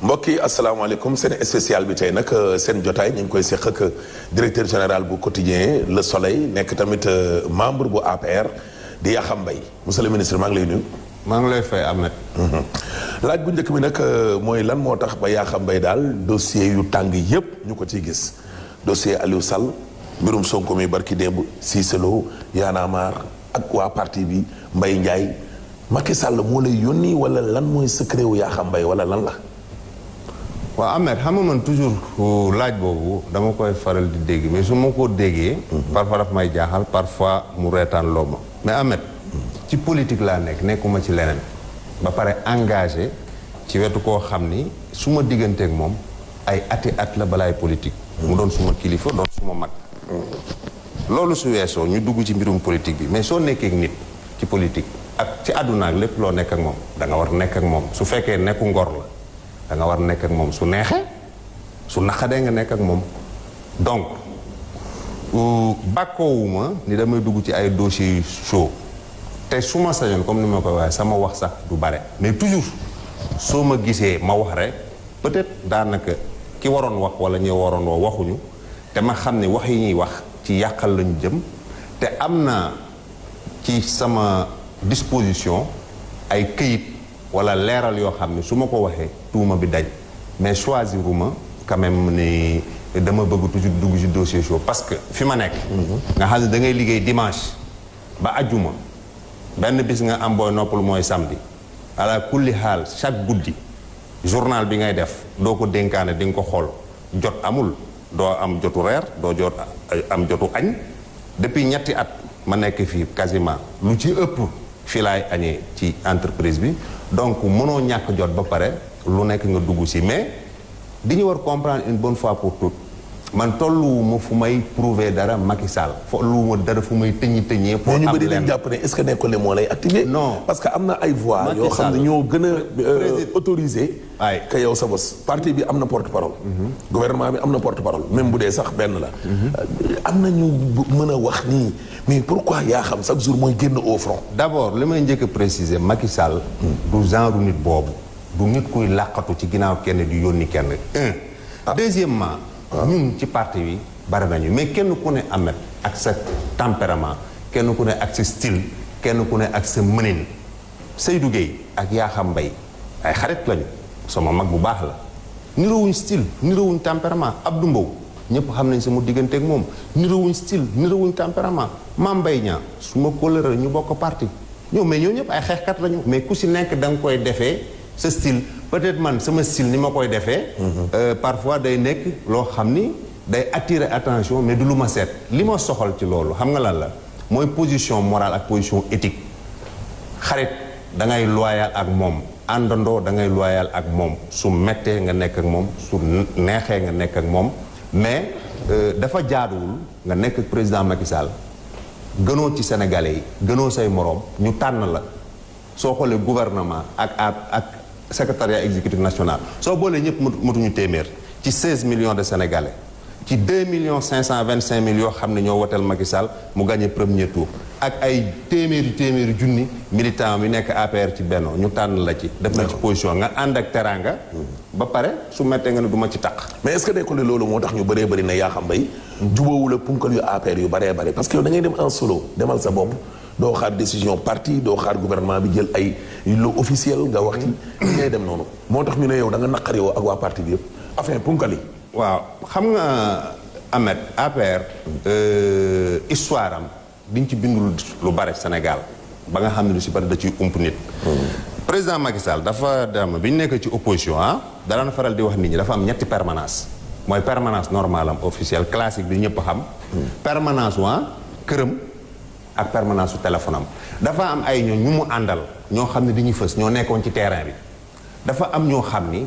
mbokk yi asalaamaaleykum seen spécial bi tey nag seen jotaay ñu ngi koy seq ak directeur général bu quotidien Le Soleil nekk tamit membre bu APR di Yakham Mbaye monsieur le ministre maa ngi lay nuyu. maa ngi lay fay Ahmed. laaj bu njëkk bi nag mooy lan moo tax ba Yakham Mbaye daal dossier yu tàng yépp ñu ko ciy gis dossier Aliou Sall mbirum Sonko mi barki démb Cissé Lo Y'en a marre ak waa parti bi Mbaye Ndiaye Macky Sall moo lay yónni wala lan mooy secret wu Yakham Mbaye wala lan la. waaw Ahmed xam nga man toujours laaj boobu dama koy faral di dégg mais su ma ko déggee. parfois daf may jaaxal parfois mu reetaan loo ma mais Ahmed. ci politique laa nekkuma ci leneen. ba pare engagé ci wetu koo xam ni su ma digganteeg moom ay ati at la balaay politique. mu doon suma kilifa doon suma mag. loolu su weesoo ñu dugg ci mbirum politique bi mais soo nekkee nit ci politique ak ci àdduna ak lépp loo nekk ak moom da nga war nekk ak moom su fekkee nekku ngor la. da nga war nekk ak moom su neexee su naqadee nga nekk ak moom donc bàkkoowuma ni damay dugg ci ay dossiers yu chaud te su ma sañoon comme ni ma koy waxee sama wax sax du bare mais toujours soo ma gisee ma wax rek peut-être daanaka ki waroon wax wala ñi waroon wax waxuñu te ma xam ne wax yi ñuy wax ci yàqal lañu jëm te am na ci sama disposition ay këyit wala leeral yoo xam ne su ma ko waxee tuuma bi daj mais choisiruma quand même ni dama bëgg toujours dugg ci dossier chaud parce que fi ma nekk nga xam ne da ngay liggéey dimanche ba ajjuma benn bis nga am booy noppalu mooy samedi ala kulli xaal chaque guddi journal bi ngay def doo ko dénkaane di nga ko xool jot amul doo am jotu reer doo jot am jotu añ depuis ñetti at ma nekk fii quasiment lu ci ëpp fii laay añee ci entreprise bi donc mënoo ñàkk jot ba pare lu nekk nga dugg si mais di ñu war comprendre une bonne fois pour toutes man tolluwuma fu may prouver dara Macky Sall tolluwuma dara fu may tëññee pour am ñu bëri dañ jàpp ne est-ce que nekkul ne moo lay activé. non parce que am na ay voix yoo xam ne ñoo gën a autorisé que yow sa bos parti bi am na porte-parole gouvernement bi am na porte-parole même bu dee sax benn la am na ñu mën a wax nii mais pourquoi Yakham chaque jour mooy génn au front. d'abord li may njëkk a préciser Macky Sall du genre nit boobu du nit kuy làqatu ci ginnaaw kenn di yónni kenn deuxièmement ñun ci parti bi bari nañu mais kenn ku ne amet ak sa tempérament kenn ku ne ak sa style kenn ku ne ak sa mënin Seydou Gueye ak Yakham Mbaye ay xarit lañu sama mag bu baax la niroowuñ style niroowuñ tempérament Abdou Mbow ñëpp xam nañ sama diggante ak moom niroowuñ style niroowuñ tempérament Mame Mbaye Niang su ma kóllëre ñu bokk parti ñoom mais ñoo ñëpp ay xeexkat lañu mais ku si nekk da nga koy defee sa style peut-être man sama style ni ma koy defee parfois day nekk loo xam ni day attirer attention mais du lu ma seet li ma soxal ci loolu xam nga lan la mooy position morale ak position éthique xarit da ngay loyal ak moom àndandoo da ngay loyal ak moom su mettee nga nekk ak moom su neexee nga nekk ak moom mais dafa jaaduwul nga nekk ak président Macky Sall gënoo ci sénégalais yi gënoo say moroom ñu tànn la soo xoolee gouvernement ak secrétariat exécutif national soo boolee ñëpp matuñu téeméer ci 16 millions de sénégalais ci 2,525,000 yoo xam ne ñoo woteel Macky Sall mu gagné premier tour ak ay téeméeri junni militant mi nekk APR ci Benno ñu tànn la ci def na ci position nga ànd ak teranga ba pare su mettee nga ne du ma ci taq mais est-ce que nekkul ne loolu moo tax ñu bëree bëri na Yakham Mbaye jubóowul ak punkal yu APR yu bëree bëri parce que yow da ngay dem en solo demal sa bopp doo xaar décision parti doo xaar gouvernement bi jël ay lu officiel nga wax ci li ngay dem noonu moo tax ñu ne yow da nga naqari woo ak waa parti bi yëpp enfin punkali waaw xam nga Ahmed APR histoire am diñ ci bindul lu bare Sénégal ba nga xam ne lu si bari da ciy ump nit président Macky Sall dafa dem bi ñu nekk ci opposition da daan faral di wax nit ñi dafa am ñetti permanence mooy permanence normale am officielle classique bi ñëpp xam permanence këram ak permanence su téléphone am dafa am ay ñoo ñu mu àndal ñoo xam ne dañuy fës ñoo nekkoon ci terrain bi dafa am ñoo xam ni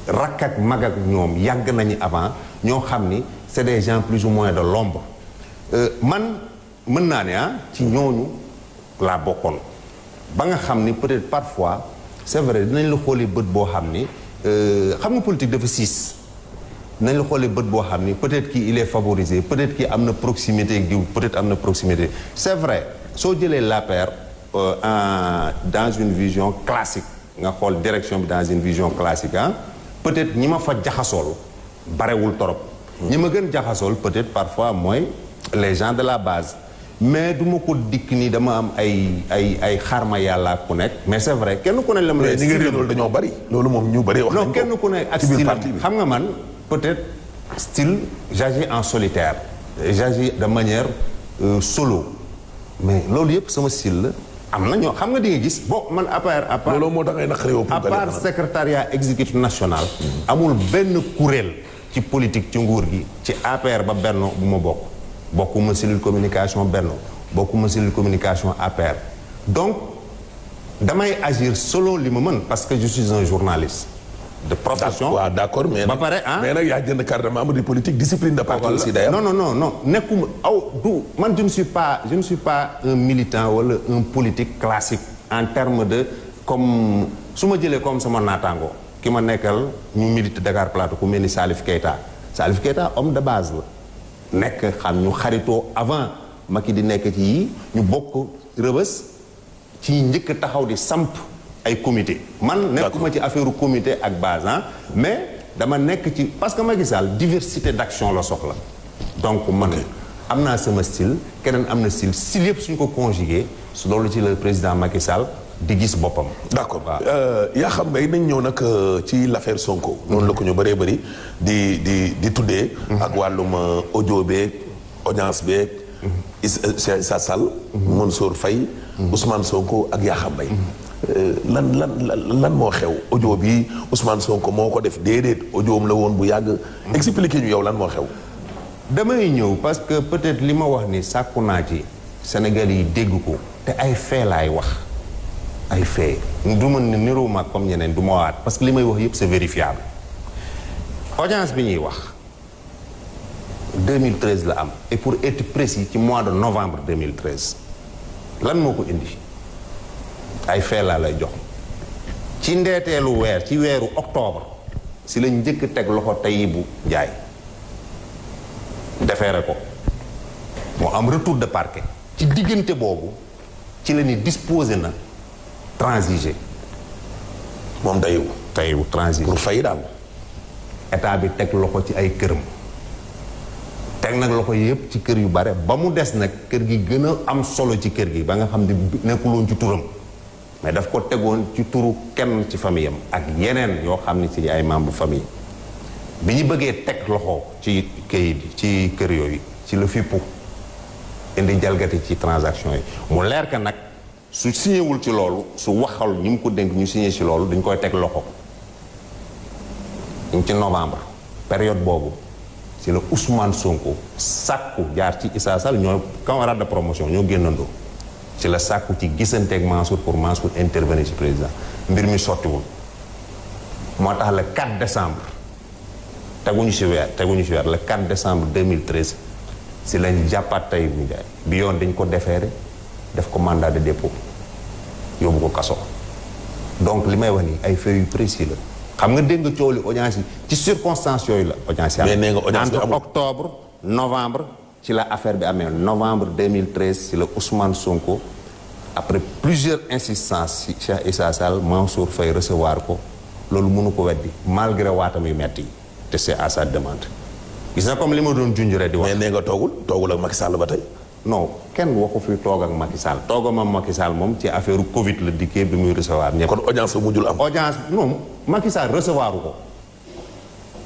rakk ak mag ak ñoom yàgg nañu avant ñoo xam ni c'est des gens plus ou moins de l'ombre man mën naa ne ci ñooñu laa bokkoon ba nga xam ni peut-être parfois c'est vrai dinañ la xoolee bët boo xam ni xam nga politique dafa siis nañ la xoolee bët boo xam ni peut-être kii il est favorisé peut-être kii am na proximité ak diw peut-être am na proximité c'est vrai soo jëlee l'APR dans une vision classique nga xool direction bi dans une vision classique peut-être ñi ma fa jaxasool barewul torop ñi ma gën jaxasool peut-être parfois mooy les gens de la base mais du ma ko dikk ni dama am ay xarma yàlla ku nekk mais c'est vrai kenn ku ne la ma lay ñi ngi loolu dañoo bari loolu moom ñu bari wax non kenn ku ne ak style xam nga man peut-être style j'agis en solitaire j'agis de manière solo mais loolu yëpp sama style la am na ñoo xam nga di nga gis bon man à part loolu moo tax ngay naqaree à part secrétariat exécutif national amul benn kuréel ci politique ci nguur gi ci APR ba Benno bu ma bokkuma cellule communication Benno bokkuma cellule communication APR donc damay agir selon li ma mën parce que je suis un journaliste de profession. waaw d'accord mais ba pare mais nag yaa jënd carte de membre du politique discipline de parti aussi day am. non nekkuma man je ne suis pas un militant wala un politique classique en termes de comme su ma jëlee comme sama naataango ki ma nekkal ñu milite Dakar Plateau ku mel ni Salif Keita homme de base la nekk xam ñu xaritoo avant Macky di nekk ci yii ñu bokk Rëbës ci njëkk taxaw di samp ay comité man nekkuma ci affaire comité ak base mais dama nekk ci parce que Macky Sall diversité d'action la soxla donc man am naa sama style keneen am na style yëpp suñ ko conjugué su loolu ci le président Macky Sall di gis boppam. d'accord yaa xam nga nañ ñëw nag ci l'affaire Sonko. noonu la ko ñu bëree bëri di tuddee. ak wàllum audio beeg audience beeg. Issa Sall. Mansour Faye. Ousmane Sonko ak yaa xam mbay. lan moo xew audio bi Ousmane Sonko moo ko def déedéet audioom la woon bu yàgg. expliquer ñu yow lan moo xew. damay ñëw parce que peut-être li ma wax ni sàkku naa ci Sénégal yi dégg ko te ay fait laay wax. ay fait du ma ne niroo ma comme ñeneen du ma waat parce que li may wax yëpp c'est vérifiable audience bi ñuy wax 2013 la am et pour être précis ci mois de novembre 2013 lan moo ko indi ay fait laa lay jox ci ndeeteelu weer ci weeru octobre si lañ njëkk teg loxo Tahibou Ndiaye defeere ko moo am retour de parquet ci diggante boobu ci la ni disposé na transiger moom Tahibou transiger pour fay daal état bi teg loxo ci ay këram teg nag loxo yëpp ci kër yu bare ba mu des nag kër gi gën a am solo ci kër gi ba nga xam ne nekkuloon ci turam mais daf ko tegoon ci turu kenn ci famille am ak yeneen yoo xam ne ci ay membre famille bi ñu bëggee teg loxo ci kayit ci kër yooyu ci la fippu indi jalgati ci transaction yi mu leer ka nag su signéwul ci loolu su waxal ñu mu ko dénk ñu signé ci loolu dañ koy teg loxo ñu ci novembre période boobu ci la Ousmane Sonko sàkku jaar ci Issa Sall ñoo camarade de promotion ñoo génnandoo ci la sàkku ci gisanteeg Mansour pour Mansour intervenir ci président mbir mi sottiwul moo tax le 4 décembre teguñu ci weer le 4 décembre 2013 ci lañ jàppaat Tahibou Ndiaye bi yoon dañ ko déféré def ko mandat de dépôt yóbbu ko kaso donc li may wax nii ay faits yu précis la xam nga dégg nga coow li audience yi ci circonstances yooyu la audience yi entre octobre novembre ci la affaire bi amee novembre 2013 ci la Ousmane Sonko après plusieurs insistances ci Cheikh Issa Sall Mansour Faye recevoir ko loolu mënu ko weddi malgré waatam yu metti yi te c'est à sa demande gis na comme li ma doon junjuree di wax mais nee nga toogul ak Macky Sall ba tey non kenn waxu fi toog ak Macky Sall toogam ak Macky Sall moom ci affaire Covid la dikkee bi muy recevoir ñëpp. kon audience mujjul am. audience non Macky Sall recevoir ko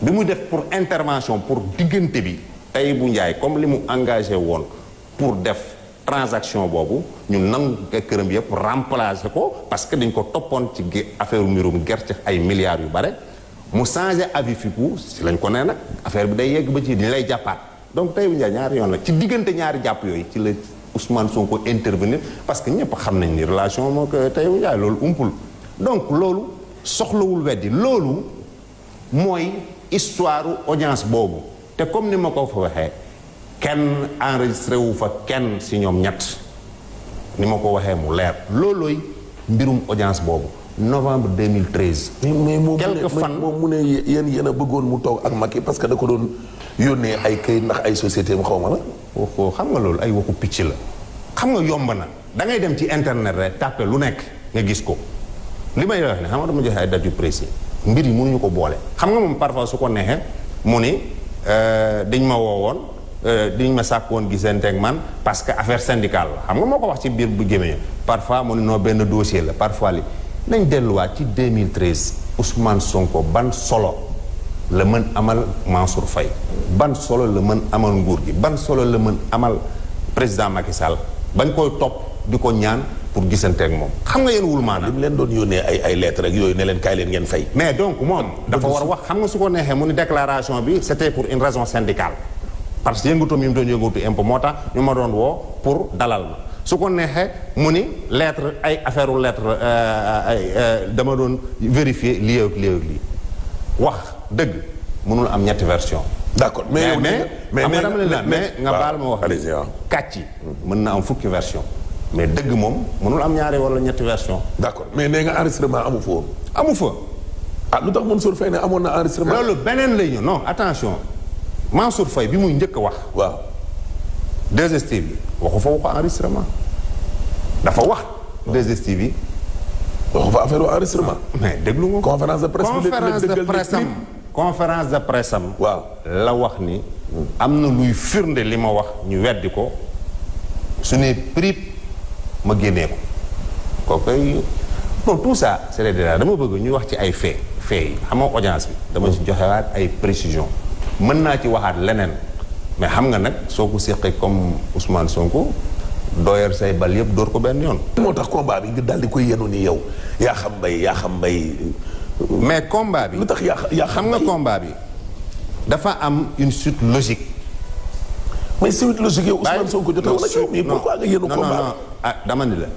bi mu def pour intervention pour diggante bi Tahibou Ndiaye comme li mu engagé woon pour def transaction boobu ñu nangu këram yëpp remplacer ko parce que dañ ko toppoon ci affaire mbirum gerte ay milliards yu bare mu changé avis fipu si lañ ko nee nag affaire bi day yegg ba ci dañ lay jàppaat. donc Tahibou Ndiaye ñaari yoon la ci diggante ñaari jàpp yooyu ci la Ousmane Sonko intervenir parce que ñëpp xam nañ ni relation moo ko Tahibou Ndiaye loolu umpul donc loolu soxlawul weddi loolu mooy histoire audience boobu te comme ni ma ko fa waxee kenn enregistré wu fa kenn si ñoom ñett ni ma ko waxee mu leer loolooy mbirum audience boobu novembre 2013. mais quelques fan moom mu ne yéen a bëggoon mu toog ak Macky parce que da ko doon yónnee ay këyit ndax ay société mu xaw ma la. waxoo xam nga loolu ay waxu picc la xam nga yomb na da ngay dem ci internet rek tàppe lu nekk nga gis ko li may wax ne xam nga dama joxe ay dates yu précis mbir yi mënuñu ko boole xam nga moom parfois su ko neexee mu ni dañ ma woowoon diñ ma sàkk woon gisante ak man parce que affaire syndicale la xam nga moo ko wax ci biir bu gémee parfois mu ni noo benn dossier la parfois li nañ delluwaat ci 2013 Ousmane Sonko ban solo la mën amal Mansour Faye ban solo la mën amal nguur gi ban solo la mën amal président Macky Sall bañ koy topp di ko ñaan pour gisante ak moom xam nga yéen wul maanaam li mu leen doon yónnee ay lettres rek yooyu ne leen kaay leen ngeen fay. mais donc moom dafa war a wax xam nga su ko neexee mu ni déclaration bi c'était pour une raison syndicale parce que yëngatoom yi mu doon yëngatu impôt moo tax ñu ma doon woo pour dalal ma su ko neexee mu ni lettre ay affaire u lettre dama doon vérifier lii ak lii wax dëgg mënul am ñetti version d'accord mais nga baal ma wax kàcc yi mën na am fukki version mais dëgg moom mënul am ñaari wala ñetti version d'accord mais nee nga enregistrement amu fa woon amu fa ah lu tax Mansour Faye ne amoon na enregistrement loolu beneen lay ñu non attention Mansour Faye bi muy njëkk a wax waaw 2STV bi waxu fa waxu enregistrement dafa wax 2STV bi waxu fa affaire enregistrement mais déglu nga conférence de presse conférence de presse am waaw la wax ni am na luy firnde li ma wax ñu weddi ko su ne prip ma génnee ko kooku bon tout ça c'est des détails dama bëgg ñu wax ci ay faits yi xam nga audience bi dama ci joxewaat ay précision mën naa ci waxaat leneen mais xam nga nag soo ko séqee comme Ousmane Sonko dooyar say bal yëpp door ko benn yoon moo tax combat bi nga daal di koy yenu ni yow yaa xam mbay mais combat bi lu tax yaa xam nga combat bi dafa am une suite logique mais suite logique yow Ousmane Sonko jotee wala yow mais pourquoi nga yenu combat ah dama ni la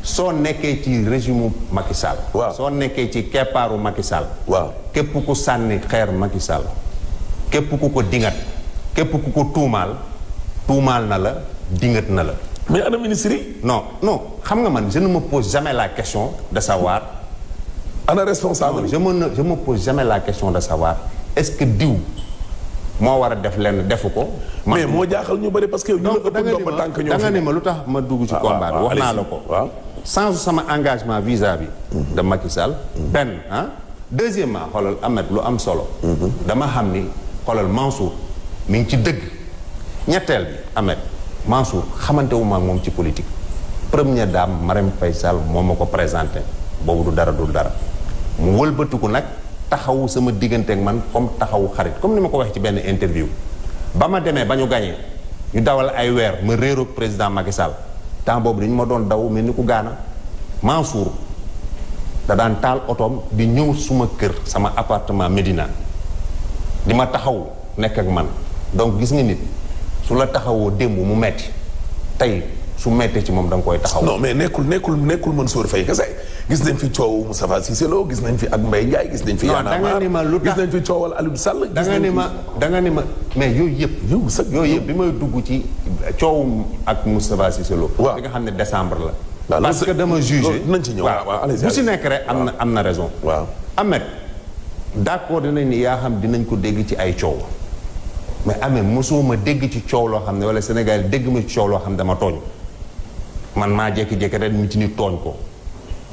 soo nekkee ci régime Macky Sall waaw soo nekkee ci keppaaru Macky Sall waaw képp ku sànni xeer Macky Sall képp ku ko dingat képp ku ko tuumaal na la dingat na la mais ana ministre yi non xam nga man je ne me pose jamais la question de savoir ana responsable je me pose jamais la question de savoir est-ce que diw moo war a def lenn defu ko mais moo jaaxal ñu bëri parce que ñu la ëpp ndomba tànk ñoo da nga ni ma lu tax ma dugg ci combat bi wax naa la ko sans sama engagement vis-à-vis de Macky Sall benn deuxièmement xoolal Ahmed lu am solo dama xam ni xoolal Mansour mi ngi ci dëgg ñetteel bi Ahmed Mansour xamante wu ma ak moom ci politique première dame Marème Faye Sall moo ma ko présenté boobu du dara mu wëlbatiku nag taxawu sama diggante ak man comme taxawu xarit comme ni ma ko waxee ci benn interview ba ma demee ba ñu gagné ñu dawal ay weer ma réeroog président Macky Sall temps boobu dañu ma doon daw mel ni ku gaana Mansour da daan taal otoom di ñëw suma kër sama appartement Médina di ma taxaw nekk ak man donc gis nga nit su la taxawoo démb mu metti tey su mettee ci moom da nga koy taxaw. non mais nekkul Mansour Faye kese gis nañ fi coowu Moustapha Cissé Lo gis nañ fi ak Mbaye Ndiaye gis nañ fi. non da nga ni ma lu tax gis nañ fi coowal Aliou Sall. da nga ni ma mais yooyu yëpp bi may dugg ci coowum ak Moustapha Cissé Lo. waaw li nga xam ne décembre la. parce que dama jugé nañ ci ñëw waaw bu si nekk rek am na raison. waaw Ahmed d'accord dinañ ni yaa xam dinañ ko dégg ci ay coow mais Ahmed mosoo ma dégg ci coow loo xam ne wala Sénégal dégg ma ci coow loo xam ne dama tooñ man maa jékki-jékki rek nit ñi tooñ ko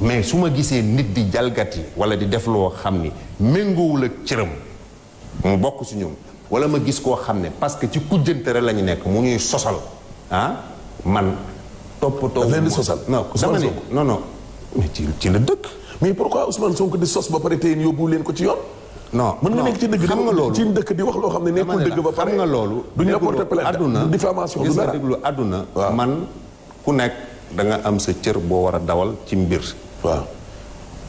mais su ma gisee nit di jalgati wala di def loo xam ni méngoowul ak cëram mu bokk si ñoom wala ma gis koo xam ne parce que ci kujjantere la ñu nekk mu ñuy sosal man toppatoo. daf leen di sosal. non dama ne non mais ci la dëkk. mais pourquoi Ousmane Sonko di sos ba pare tey yóbbu leen ko ci yoon. non mën nga nekk ci dëgg xam nga loolu ci dëkk di wax loo xam ne nekkul dëgg ba pare xam nga loolu. duñ la porter plainte du diffamation du dara. déglu àdduna man ku nekk da nga am sa cër boo war a dawal ci mbir. waaw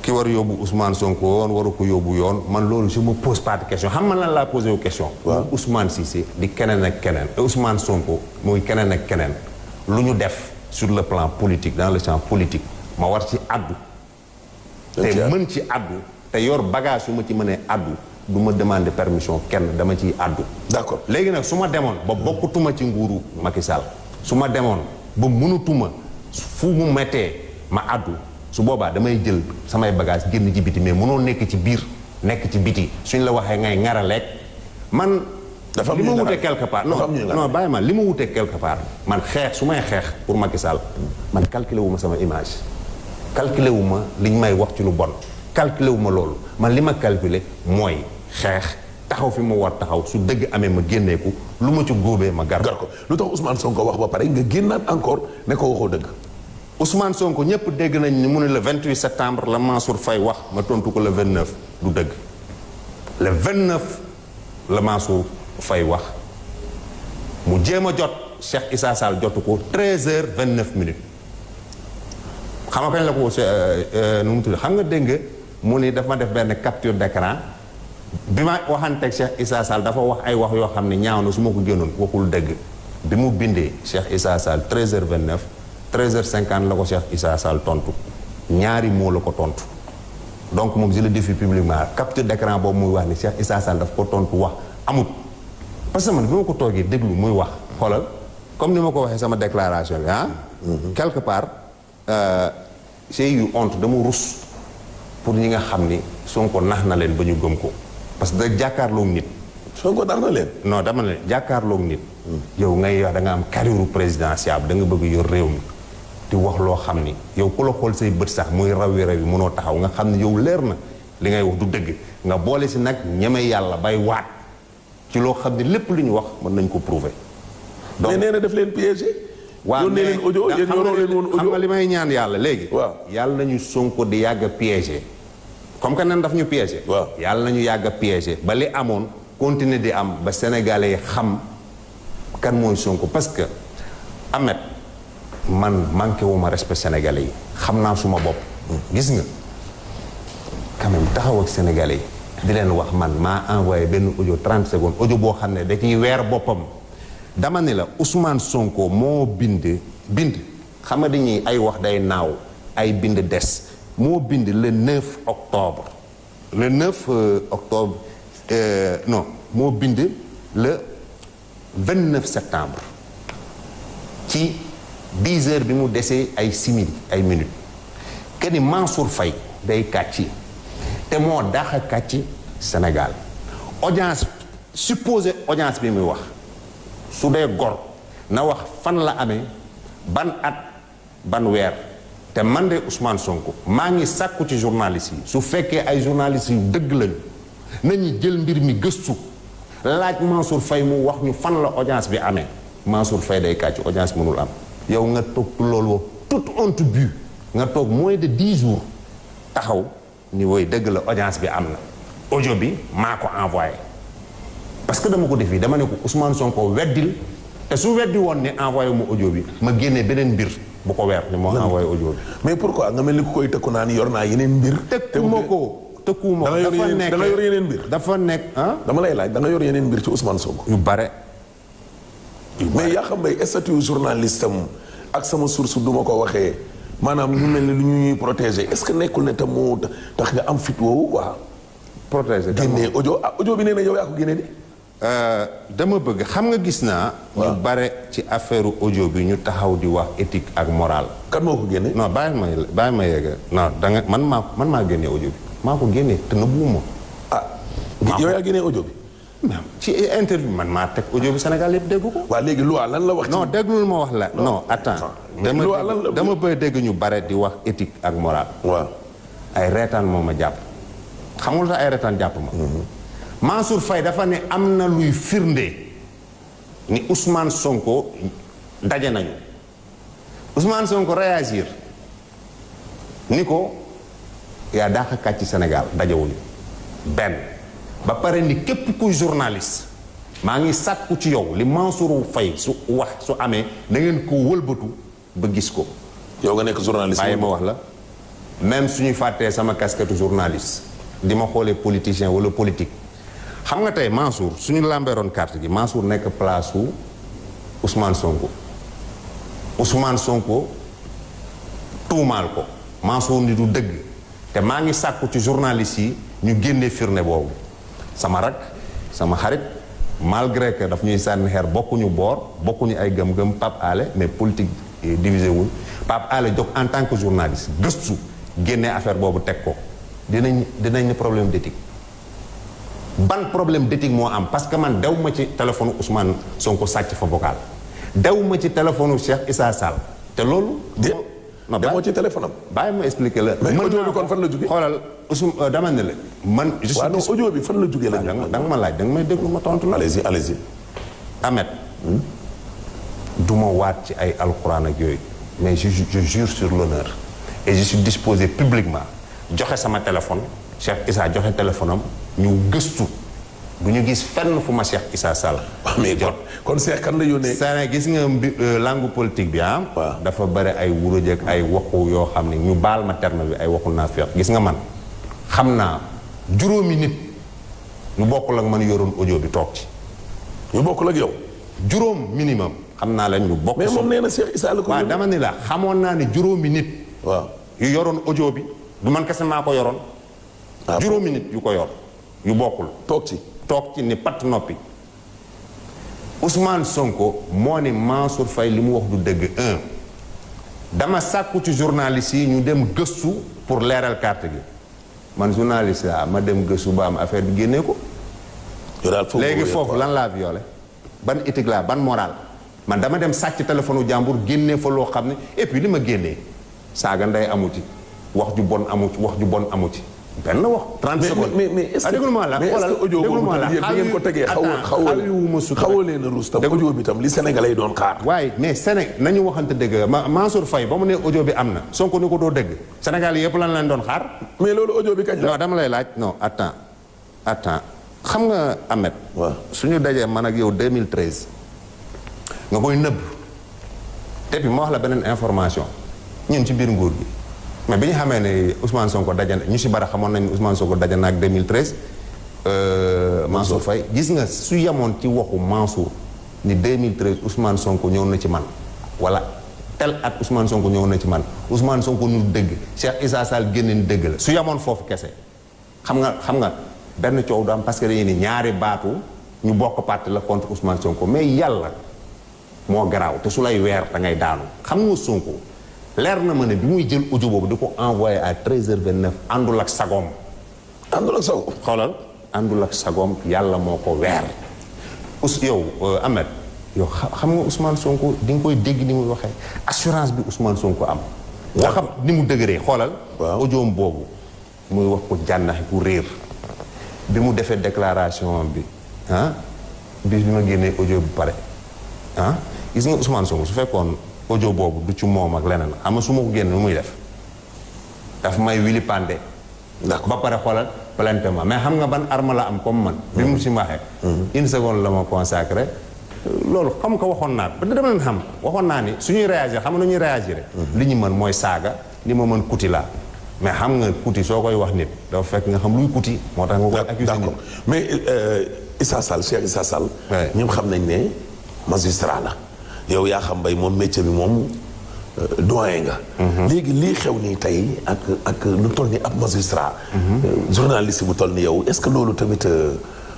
ki war yóbbu Ousmane Sonko woon waru ko yóbbu yoon man loolu je me pose pas de question xam nga lan laa posé wu question. waaw Ousmane Cissé di keneen ak keneen Ousmane Sonko muy keneen ak keneen lu ñu def sur le plan politique dans le champ politique ma war ci addu. te mën ci addu te yor bagage su ma ci mënee addu du ma demander permission kenn dama ciy addu. d'accord léegi nag su ma demoon ba bokkutuma ci nguuru Macky Sall su ma demoon ba mënutuma fu mu mettee ma addu su boobaa damay jël samay bagage génn ci biti mais mënoo nekk ci biir nekk ci biti suñ la waxee ngay ngaraleeg man. dafa am li ma wutee quelque part non bàyyi ma li ma wutee quelque part man xeex su may xeex pour Macky Sall man calculer wu ma sama image calculé wu ma li ñu may wax ci lu bon calculé wu ma loolu man li ma calculé mooy xeex taxaw fi ma war taxaw su dëgg amee ma génneeku lu ma ci góobee ma gar ko lu tax Ousmane Sonko wax ba pare nga génnaat encore ne ko waxoo dëgg. Ousmane Sonko ñëpp dégg nañ ni mu ne le 28 septembre la Mansour Faye wax ma tontu ko le 29 du dëgg le 29 la Mansour Faye wax mu jéem a jot Cheikh Issa Sall jotu ko 13h29 xam nga kañ la ko nu mu tudd xam nga dégg nga mu ni dafa ma def benn capture d'écran bi ma waxanteeg Cheikh Issa Sall dafa wax ay wax yoo xam ne ñaaw na su ma ko génnoon waxul dëgg bi mu bindee Cheikh Issa Sall 13h29 13h50 la ko Cheikh Issa Sall tontu ñaari moo la ko tontu donc moom je le défie publiquement capture d'écran boobu muy wax ni Cheikh Issa Sall daf ko tontu wax amut parce que man bi ma ko toogee déglu muy wax xoolal comme ni ma ko waxee sama déclaration bi ah quelque part j'ai eu honte dama rus pour ñi nga xam ni Sonko nax na leen ba ñu gëm ko parce que da jàkkaarloog nit Sonko nax na leen non dama ne jàkkaarloog nit yow ngay wax da nga am carrière présidentielle da nga bëgg yor réew mi di wax loo xam ni yow ku la xool say bët sax muy rawi mënoo taxaw nga xam ne yow leer na li ngay wax du dëgg nga boole si nag ñeme yàlla bay waat ci loo xam ne lépp lu ñu wax mën nañ ko prouver donc mais nee na daf leen piégé waaw mais leen audio yéen yoroo leen woon audio xam nga li may ñaan yàlla léegi waaw yàlla nañu Sonko di yàgg a piégé comme que nen daf ñu piégé waaw yàlla nañu yàgg a piégé ba li amoon continuer di am ba sénégalais yi xam kan mooy Sonko parce que Ahmed man manqué wu ma respect sénégalais yi xam naa suma bopp gis nga quand même taxaw ak sénégalais yi di leen wax man maa envoyé benn audio 30 secondes audio boo xam ne da ciy weer boppam dama ne la Ousmane Sonko moo bind xam nga dañuy ay wax day naaw ay bind des moo bind le 9 octobre le 9 octobre non moo bind le 29 septembre ci 10 heures bi mu desee ay simili ay minutes que ni Mansour Faye day kàcci te moo daxa kàcci Sénégal audience supposé audience bi muy wax su dee gor na wax fan la amee ban at ban weer te man de Ousmane Sonko maa ngi sàkku ci journalistes yi su fekkee ay journalistes yu dëgg lañu nañu jël mbir mi gëstu laaj Mansour Faye mu wax ñu fan la audience bi amee Mansour Faye day kàcc audience mënul am yow nga toog loolu toute honte bu nga toog moins de 10 jours taxaw ni woy dëgg la audience bi am na audio bi maa ko envoyé parce que dama ko def yi dama ne ko Ousmane Sonko weddil te su weddi woon ne envoyé mu audio bi ma génnee beneen mbir bu ko weer ni moo envoyé audio bi mais pourquoi nga mel ni ku koy tëkku naa ni yor naa yeneen mbir tëkkuma ko dafa nekk da nga yor yeneen mbir dafa nekk ah dama lay laaj da nga yor yeneen mbir ci Ousmane Sonko yu bare mais yaa xam bay statut journaliste am ak sama source du ma ko waxee maanaam ñu mel ni lu ñuy protéger est-ce que nekkul ne tam moo tax nga am fit woowu quoi protéger génnee audio bi nee na yow yaa ko génnee di dama bëgg xam nga gis naa ñu bare ci affaire audio bi ñu taxaw di wax éthique ak morale kan moo ko génne non bàyyi ma yegg non da nga man maa génnee audio bi maa ko génnee te nëbbuwuma yow yaa génnee audio bi ci interview man maa teg audio bi Sénégal yëpp dégg ko waaw léegi loi lan la wax non déglul ma wax la non attends dama bëgg dégg ñu bare di wax éthique ak morale waaw ay reetaan moo ma jàpp xamul tax ay reetaan jàpp ma Mansour Faye dafa ne am na luy firnde ni Ousmane Sonko daje nañu Ousmane Sonko réagir ni ko yaa daax a kàcc Sénégal dajewuñu benn ba pare ni képp kuy journaliste maa ngi sàkku ci yow li Mansour Faye su wax su amee da ngeen ko wëlbatu ba gis ko yow nga nekk journaliste bàyyi ma wax la même suñuy fàttee sama casquette journaliste di ma xoolee politicien wala politique xam nga tey Mansour suñu lambeeroon carte gi Mansour nekk place su Ousmane Sonko tuumaal ko Mansour ni du dëgg te maa ngi sàkku ci journaliste yi ñu génnee firnde boobu sama rak sama xarit malgré que daf ñuy sànni xeer bokkuñu boor bokkuñu ay gëm-gëm Pape Alé mais politique divisé wul Pape Alé jóg en tant que journaliste gëstu génnee affaire boobu teg ko dinañ ne problème d'éthique ban problème d'éthique moo am parce que man dew ma ci téléphone Ousmane Sonko sàcc fa vocal dew ma ci téléphone Cheikh Issa Sall te loolu non demoo ci téléphone am. bàyyi ma expliquer la. mais audio bi kon fan la jógee. xoolal dama ne la man. je suis non audio bi fan la jógee la. da nga ma laaj da nga may déglu ma tontu la. allez-y. Ahmed. du ma waat ci ay alxuraan ak yooyu. mais je jure sur l'honneur. et je suis disposé publiquement joxe sama téléphone Cheikh Issa joxe téléphone am ñu gëstu bu ñu gis fenn fu ma Cheikh Issa Sall. mais kon Cheikh kan la yónnee. Sénégal gis nga langue politique bi ah. waaw dafa bëri ay wuruj ak ay waxu yoo xam ne ñu baal ma terme bi ay waxu naa feex gis nga man xam naa juróomi nit ñu bokkul ak man yoroon audio bi toog ci. ñu bokkul ak yow. juróom minimum. xam naa lañ ñu bokk. mais moom nee na Cheikh Issa la ko. waaw dama ni la xamoon naa ne juróomi nit. waaw yu yoroon audio bi du man kese maa ko yoroon. juróomi nit yu ko yor yu bokkul. toog ci ni patt noppi. Ousmane Sonko moo ni Mansour Faye li mu wax du dëgg dama sàkku ci journaliste yi ñu dem gëstu pour leeral carte gi man journaliste la ma dem gëstu ba am affaire bi génnee ko. léegi foofu lan laa violé ban éthique laa ban moral man dama dem sàcc téléphone jàmbur génnee fa loo xam ne et puis li ma génnee saaga ndey amu ci wax ju bon amu ci wax ju bon amu ci benn wax 30 secondes mais est-ce que déglu-moi la xoolal audio boobu bi ngeen ko tegee xawoo leen a ruus tam audio bi tam li Sénégalais yi doon xaar. waaye mais Sénégal nañu waxante dëgg Mansour Faye ba mu ne audio bi am na Sonko ni ko doo dëgg Sénégal yëpp lan lañ doon xaar. mais loolu audio bi kañ la. non dama lay laaj non attends xam nga Ahmed. waaw suñu dajee man ak yow 2013 nga koy nëbb te puis ma wax la beneen information ñun ci biir nguur gi. mais bi ñu xamee ne Ousmane Sonko daje ñu si bari xamoon nañu Ousmane Sonko daje na ak 2013 Mansour Faye gis nga su yemoon ci waxu Mansour ni 2013 Ousmane Sonko ñëw na ci man wala tel at Ousmane Sonko ñëw na ci man Ousmane Sonko ñu dëgg Cheikh Issa Sall génne ni dëgg la su yemoon foofu kese xam nga benn coow du am parce que dañuy ni ñaari baatu ñu bokk parti la contre Ousmane Sonko mais yàlla moo garaaw te su lay weer da ngay daanu xam nga Sonko. leer na ma ne bi muy jël audio boobu di ko envoyé à 13h29 àndul ak sagoom. àndul ak sagoom. xoolal àndul ak sagoom yàlla moo ko weer. yow Ahmed yow xam nga Ousmane Sonko di nga koy dégg ni muy waxee assurance bi Ousmane Sonko am. waxam ni mu dëgëree xoolal. waaw audioom boobu muy wax ko jànnaxi ku réer. bi mu defee déclaration bi bis bi ma génnee audio bi pare gis nga Ousmane Sonko su fekkoon. audio boobu du ci moom ak leneen ama su ma ko génn nu muy def daf may wili pande ba pare xoolal plainte ma mais xam nga ban arme la am comme man bi mu si waxee une seconde la ma consacré loolu xam nga waxoon naa ko dama leen xam waxoon naa ni suñuy réagir xam nga nu ñuy réagir li ñu mën mooy saaga li ma mën kuti laa mais xam nga kuti soo koy wax nit dafa fekk nga xam luy kuti moo tax nga koy accusé nit mais Issa Sall Cheikh Issa Sall ñoom xam nañ ne magistrat la yow yaa xam bay moom métier bi moom doyen nga. léegi lii xew nii tey ak lu toll ni ab magistrat. journaliste bu toll ni yow est-ce que loolu tamit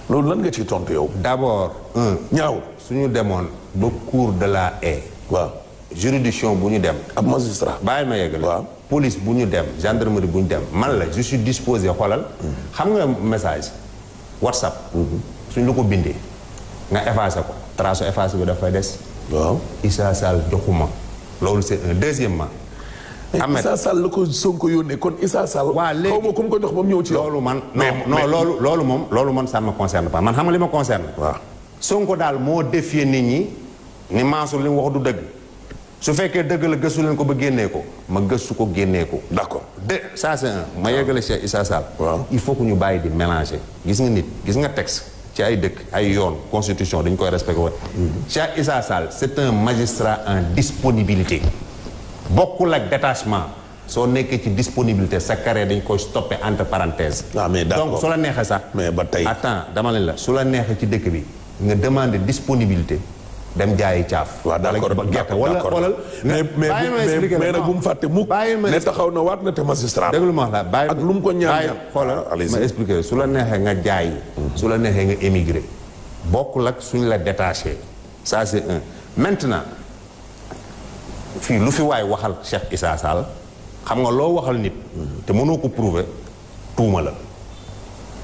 loolu lan nga ciy tontu yow. d'abord ñaaw suñu demoon ba cour de la haie. waaw juridiction bu ñu dem. ab magistrat bàyyi ma yeggale. waaw police bu ñu dem gendarmerie bu ñu dem man la je suis disposé xoolal. xam nga message WhatsApp. suñ la ko bindee nga effacé ko trace effacé bi dafay des. waaw Issa Sall joxuma loolu c'est un deuxièmement. Ahmed Issa Sall la ko Sonko yónnee kon Issa Sall. waa léegi xaw ma ku mu ko jox ba mu ñëw ci yow. loolu man non loolu man ça me concerne pas man xam nga li ma concerne. waaw Sonko daal moo défier nit ñi ni Mansour li mu wax du dëgg su fekkee dëgg la gëstu leen ko ba génnee ko ma gëstu ko génnee ko. d'accord ça c'est un ma yeggale Cheikh Issa Sall. waaw il faut que ñu bàyyi di mélanger gis nga nit gis nga texte. ci ay dëkk ay yoon constitution dañ koy respecté woon. Cheikh Issa Sall c'est un magistrat en disponibilité. bokkul ak détachement soo nekkee ci disponibilité sa carrière dañ koy stoppé entre parenthèses. mais d'accord donc su la neexee sax. mais ba tey attends dama leen la su la neexee ci dëkk bi nga demander disponibilité dem jaayi caaf. waaw d'accord wala mais nag bu mu fàtte mukk ne taxaw na waat na te magistrat. déglu ma la bàyyi ak lu mu ko ñaan xoolal ma expliqué su la neexee nga jaay. su la neexee nga émigré. bokkul ak suñ la détaché. ça c'est un maintenant fii lu fi waay waxal Cheikh Issa Sall xam nga loo waxal nit. te mënoo ko prouver tuuma la.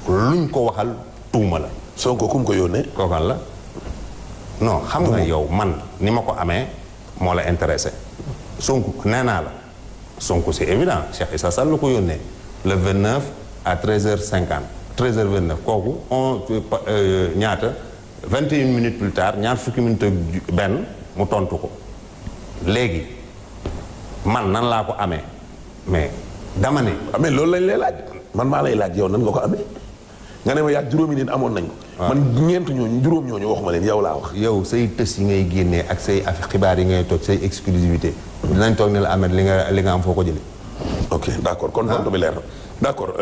luñ ko waxal tuuma la. Sonko ku mu ko yónnee. kookan la. non xam nga yow man ni ma ko amee moo la intéressé Sonko nee naa la Sonko c'est évident Cheikh Issa Sall la ko yónnee le 29 à 13h50 13h29 kooku ñaata 21 minutes plus tard ñaar fukki minutes ak benn mu tontu ko léegi man nan laa ko amee mais dama ne. amee loolu lañ lay laaj man maa lay laaj yow nan nga ko amee nga ne ma yàgg juróomi nit amoon nañ ko. man ñeent ñooñu juróom ñooñu waxuma leen yow laa wax. yow say tës yi ngay génnee ak say xibaar yi ngay toog say exclusivité dinañ toog ne la amee li nga am foo ko jëlee. ok d' accord kon tontu bi leer na d' accord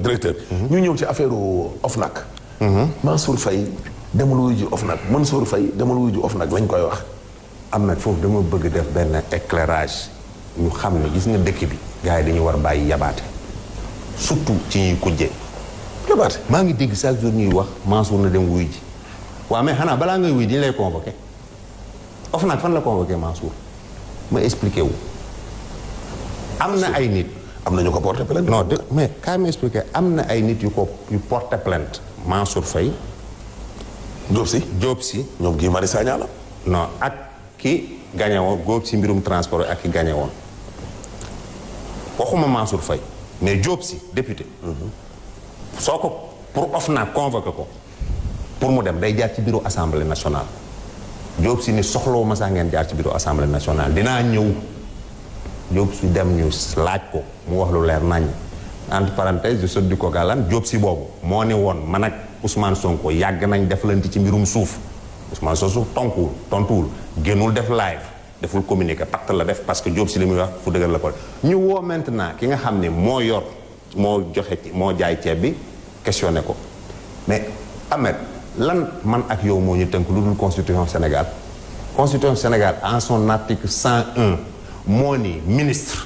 directeur. ñu ñëw ci affaire OFNAC. Mansour Faye demul wuyu ji OFNAC Mansour Faye demul wuyu ji OFNAC lañ koy wax. am na foofu dama bëgg def benn éclairage ñu xam ne gis nga dëkk bi. gars yi dañu war bàyyi yabaate surtout ci ñuy kujje. yabaate maa ngi dégg chaque jour ñuy wax Mansour na dem wuyu ji waaw mais xanaa balaa ngay wuyu dañu lay convoqué OFNAC fan la convoqué Mansour ma expliqué wu. am na ay nit. am na ñu ko porté plainte. non de mais kaay ma expliqué am na ay nit yu porté plainte Mansour Faye. Diop Sy ñoom Guy Marius Sagna la. non ak ki gagné woon góob si mbirum transport ak ki gagné woon waxuma Mansour Faye mais Diop Sy député. soo ko pour OFNAC convoqué ko pour mu dem day jaar ci bureau assemblée nationale. Diop Sy ni soxlawu ma sax ngeen jaar ci bureau assemblée nationale dinaa ñëw Diop Sy dem ñu laaj ko mu wax lu leer nañ entre parenthèse de sot di ko gàllan Diop Sy boobu moo ni woon man ak Ousmane Sonko yàgg nañ defalante ci mbirum suuf Ousmane Sonko tontuwul génnul def live deful communiqué pacte la def parce que Diop Sy li muy wax fu dëgër la ko ñu woo maintenant ki nga xam ne moo yor moo jaay ceeb bi questionné ko mais Ahmed lan man ak yow moo ñu tënk lu dul constitution Sénégal en son article 101 moo ni ministre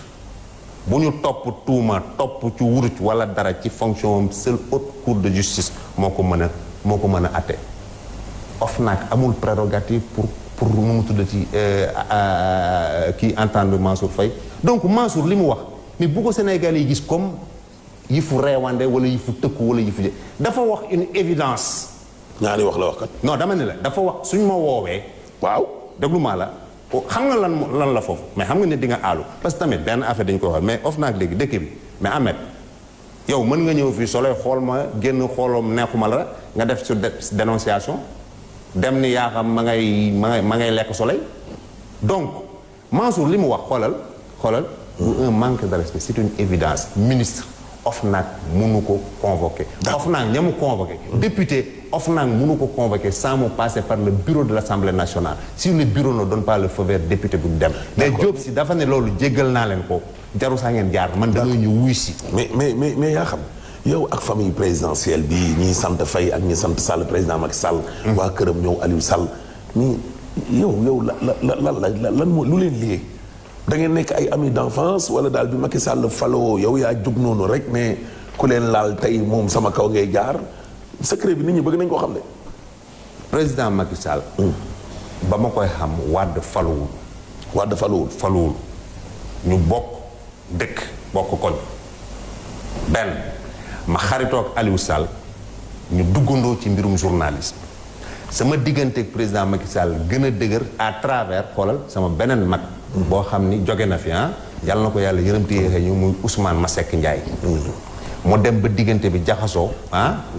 bu ñu topp tuuma topp ci wuruj wala dara ci fonction am seule haute cour de justice moo ko mën a atte OFNAC amul prérogative pour nu mu tuddati kii entendre Mansour Faye donc Mansour li mu wax mais bu ko Sénégalais yi gis comme yi fu reewande wala yi fu tëkku wala yi fu dafa wax une évidence. ñaari wax la wax kat. non dama ne la dafa wax suñ ma woowee. waaw déglu maa la xam nga lan la foofu mais xam nga ne di nga aalu parce que tamit benn affaire dañu ko wax mais OFNAC léegi dëkk bi mais Ahmed yow mën nga ñëw fii soleil xool ma génn xoolom neexuma la nga def sur dénonciation dem ni yaa xam ma ngay lekk soleil donc Mansour li mu wax xoolal bu un manque de respect c'est une évidence ministre OFNAC mënu ko convoquer OFNAC ña mu convoqué député OFNAC mënu ko convoquer sans mu passer par le bureau de l'Assemblée nationale si le bureau ne donne pas le feu vert député du dem mais Diop Sy dafa ne loolu jéggal naa leen ko jaru saa ngeen jaar man dañoo ñu wuy si mais yaa xam yow ak famille présidentielle bi ñi sant Faye ak ñi sant Sall président Macky Sall waa këram ñëw Aliou Sall ni yow lan moo lu leen lié da ngeen nekk ay amis d'enfance wala daal bi Macky Sall faloo yow yaa jóg noonu rek ne ku leen laal tey moom sama kaw ngay jaar secret bi nit ñi bëgg nañ koo xam ne. président Macky Sall. ba ma koy xam Wade faluwul. Wade faluwul. ñu bokk dëkk bokk koñ. benn ma xaritoog Aliou Sall ñu duggandoo ci mbirum journalisme sama diggante ak président Macky Sall gën a dëgër à travers xoolal sama beneen mag. boo xam ni jóge na fi yàlla na ko yàlla yërëm te yéexee ñu muy Ousmane Masseck Ndiaye. mu dem ba diggante bi jaxasoo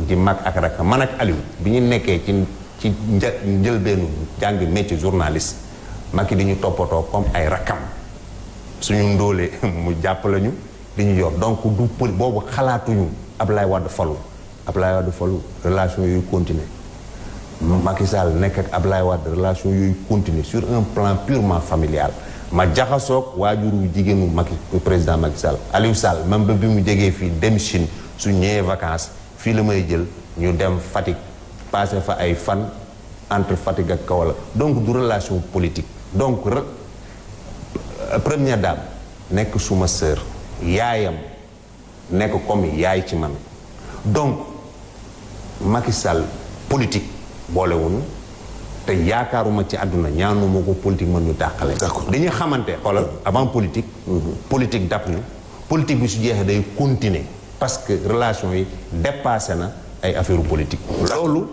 di mag ak rakk man ak Aliou bi ñu nekkee ci njëlbeenu jàng métier journaliste Macky di ñu toppatoo comme ay rakkam suñu ndóolee mu jàppale ñu di ñu yor donc du pël boobu xalaatuñu Ablaye Wade falu relation yooyu continuer Macky Sall nekk ak Ablaye Wade relation yooyu continuer sur un plan purement familial ma jaxasoog waajuru jigéenu Macky président Macky Sall Aliou Sall même ba bi mu jegee fii dem Chine su ñëwee vacances fii la may jël ñu dem Fatick passé fa ay fan entre Fatick ak Kaolack donc du relation politique donc première dame nekk suma sœur yaayam nekk comme yaay ci man donc Macky Sall politique boolewuñu te yaakaaruma ci àdduna ñaanuma ko politique mën ñu dàqale. dañuy xamante xoolal avant politique. politique dab ñu politique bi su jeexee day continuer parce que relation yi dépassé na ay affaire politique. loolu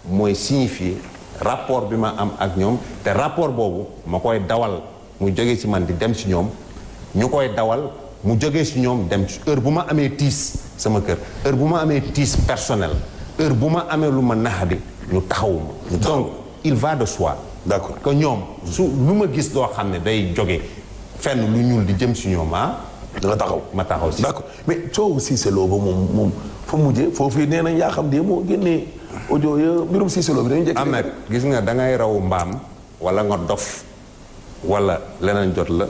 mooy signifier rapport bi ma am ak ñoom te rapport boobu ma koy dawal muy jógee ci man di dem ci ñoom ñu koy dawal mu jógee si ñoom dem ci heure bu ma amee tiis sama kër heure bu ma amee tiis personnel heure bu ma amee lu ma naxadi ñu taxawuma donc il va de soi d'accord que ñoom su lu ma gis doo xam ne day jóge fenn lu ñuul di jëm si ñoom da nga taxaw ma taxaw si d'accord mais coow Cissé Lo ba moom fa mujjee foofu nee nañ yaa xam de moo génnee audio ya mbirum Cissé Lo bi dañu jekk Ahmed gis nga da ngay raw mbaam wala nga dof wala leneen jot la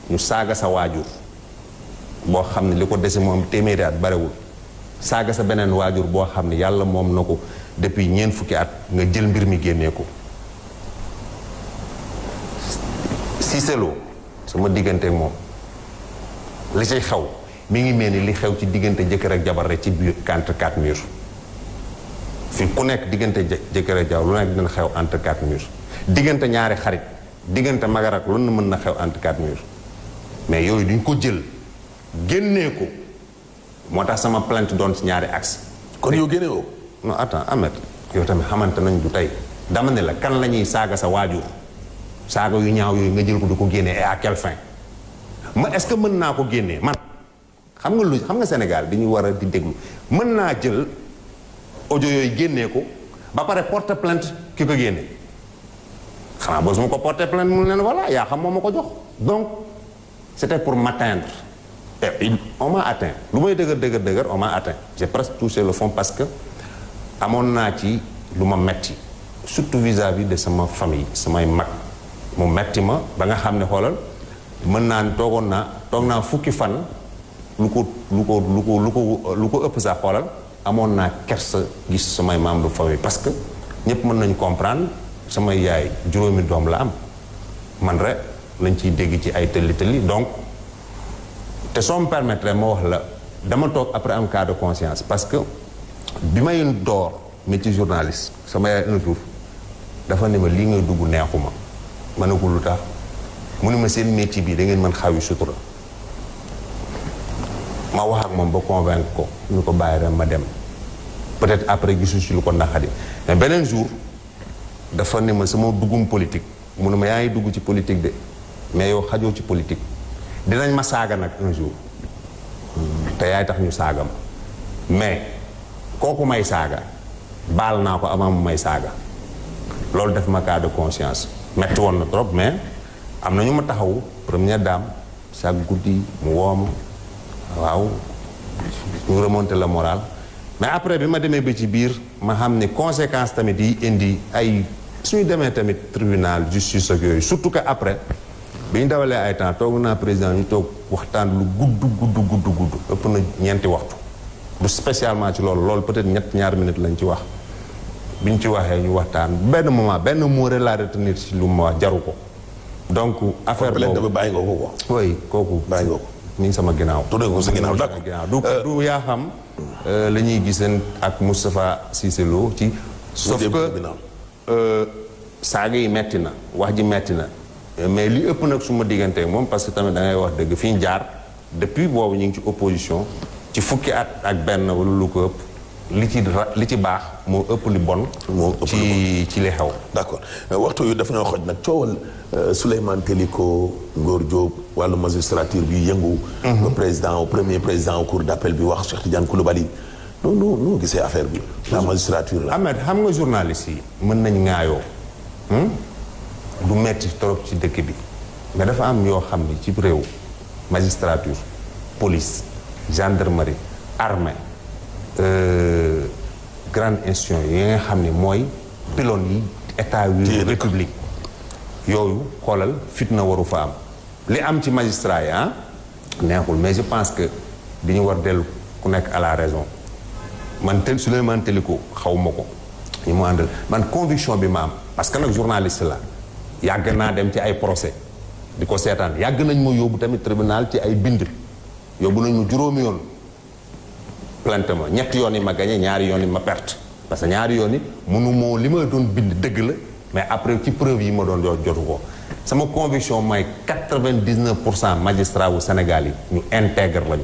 ñu saaga sa waajur boo xam ne li ko dese moom téeméeri at barewul saaga sa beneen waajur boo xam ne yàlla moom na ko depuis ñeent fukki at nga jël mbir mi génnee ko Cissé Lo sama diggante ak moom li ci xew mi ngi mel ni li xew ci diggante jëkkër ak jabar rek ci biir entre quatre murs fi ku nekk diggante jëkkër ak jabar lu nekk dina xew entre quatre murs diggante ñaari xarit diggante magar ak lu na mën na xew entre quatre murs mais yooyu duñ ko jël génnee ko moo tax sama plainte doon ci ñaari axe kon yow génne woo non attends Ahmed yow tamit xamante nañ du tey dama ne la kan la ñuy saaga sa waajur saaga yu ñaaw yooyu nga jël ko di ko génnee et à quelle fin ma est-ce que mën naa ko génnee man xam nga lu xam nga Sénégal dañuy war a di déglu mën naa jël audio yooyu génnee ko ba pare porter plainte ki ko génne xanaa boo su ma ko porter plainte mu leen voilà yaa xam moo ma ko jox donc c'était pour m'atteindre et on m'a atteint lu may dëgër on m'a atteint j'ai presque touché le fond parce que amoon naa ci lu ma metti surtout vis-à-vis de sama famille samay mag mu metti ma ba nga xam ne xoolal mën naa ne toog naa fukki fan lu ko ëpp sax xoolal amoon naa kersa gis samay membre de famille parce que ñëpp mën nañu comprendre samay yaay juróomi doom la am man rek lañ ciy dégg ci ay tëlli donc te soo me permettre ma wax la dama toog après am cas de conscience parce que bi may door métier journaliste sama yaay un jour dafa ne ma lii ngay dugg neexuma ma ne ko lu tax mu ne ma seen métier bi da ngeen mën xaw yi sutura ma wax ak moom ba convaincre ko ñu ko bàyyi rek ma dem peut-être après gisu ci lu ko naqari mais beneen jour dafa ne ma sama duggum politique mu ne ma yaa ngi dugg ci politique de mais yow xajoo ci politique dinañ ma saaga nag un jour te yaay tax ñu saaga ma mais kooku may saaga baal naa ko avant mu may saaga loolu def ma cas de conscience metti woon na trop mais am na ñu ma taxawu première dame chaque guddi mu wooma waaw ñu remonter le moral mais après bi ma demee ba ci biir ma xam ne conséquence tamit yi indi ay suñu demee tamit tribunal justice ak yooyu surtout que après bi ñu dawalee ay temps toog naa président ñu toog waxtaan lu gudd ëpp na ñeenti waxtu du spécialement ci loolu peut-être ñaari minutes lañ ci wax bi ñu ci waxee ñu waxtaan benn moment benn mot rek laa retenir ci lu ma wax jaru ko donc affaire boobu bàyyi nga ko quoi oui kooku bàyyi nga ko mi ngi sama ginnaaw tuddee ko sa ginnaaw d'accord du yaa xam la ñuy giseen ak Moustapha Cissé Lo ci sauf que saaga yi metti na wax ji metti na mais li ëpp nag su ma diggantee moom parce que tamit da ngay wax dëgg fi ñu jaar depuis boobu ñu ngi ci opposition ci fukki at ak benn wala lu ko ëpp li ci baax moo ëpp li bon ci li xew d'accord waxtu yu daf ñoo xoj nag coowal Souleymane Teliko Ngor Diop wàllu magistrature bi yëngu le président premier président au cour d'appel bi wax Cheikh Tidiane Koulibaly noo gisee affaire bi la magistrature la Ahmed xam nga journaliste yi mën nañ ŋaayoo du metti trop ci dëkk bi mais dafa am yoo xam ni ci réew magistrature police gendarmerie armée grande institution yi nga xam ni mooy pylône yi état wi république yooyu xoolal fitna waru fa am li am ci magistrat yi neexul mais je pense que dañu war dellu ku nekk à la raison man Souleymane Teliko xaw ma ko ñu mu àndal man conviction bi ma am parce que nag journaliste la yàgg naa dem ci ay procès di ko seetaan yàgg nañ ma yóbbu tamit tribunal ci ay bind yóbbu nañ ma juróomi yoon plainte ma ñetti yoon yi ma gagné ñaari yoon yi ma perte parce que ñaari yoon yi mënu moo li ma doon bind dëgg la mais après ci preuve yi ma doon jotu ko sama conviction mooy 99% magistrat wu Sénégal yi ñu intègre lañu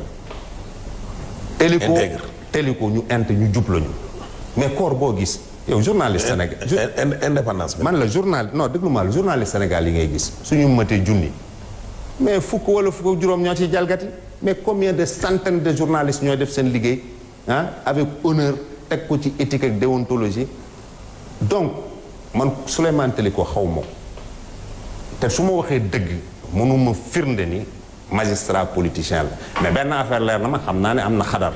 Teliko ñu ñu jub lañu mais corps boo gis yow journaliste Sénégal indépendance bi man la journal non déglu ma la journaliste Sénégal yi ngay gis suñu matee junni mais fukk wala fukk ak juróom ñoo ci jalgati mais combien de centaines de journalistes ñooy def seen liggéey avec honneur teg ko ci éthique ak déontologie donc man Souleymane Téliko xaw ma te su ma waxee dëgg mënuma firnde ni magistrat politicien la mais benn affaire leer na ma xam naa ne am na xadar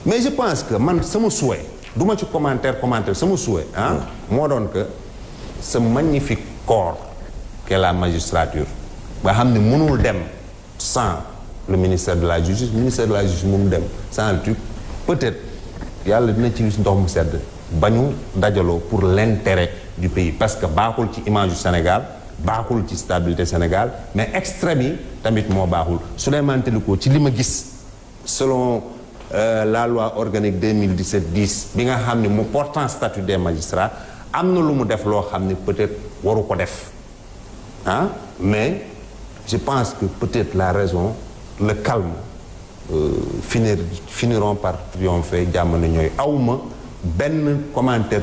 mais je pense que man sama souhait du ma ci commentaire sama souhait moo doon que ce magnifique corps qu'est la magistrature ba xam ne mënul dem sans le ministère de la justice mënul dem sans le truc peut-être yàlla dina ci gis ndox mu sedd bañu dajaloo pour l'intérêt du pays parce que baaxul ci image du Sénégal baaxul ci stabilité Sénégal mais extrême yi tamit moo baaxul Souleymane Téliko ci li ma gis selon la loi organique 2017-10 bi nga xam ne mu portant statut des magistrats am na lu mu def loo xam ne peut-être waru ko def mais je pense que peut-être la raison le calme finiront par triompher jamono ñooy awma benn commentaire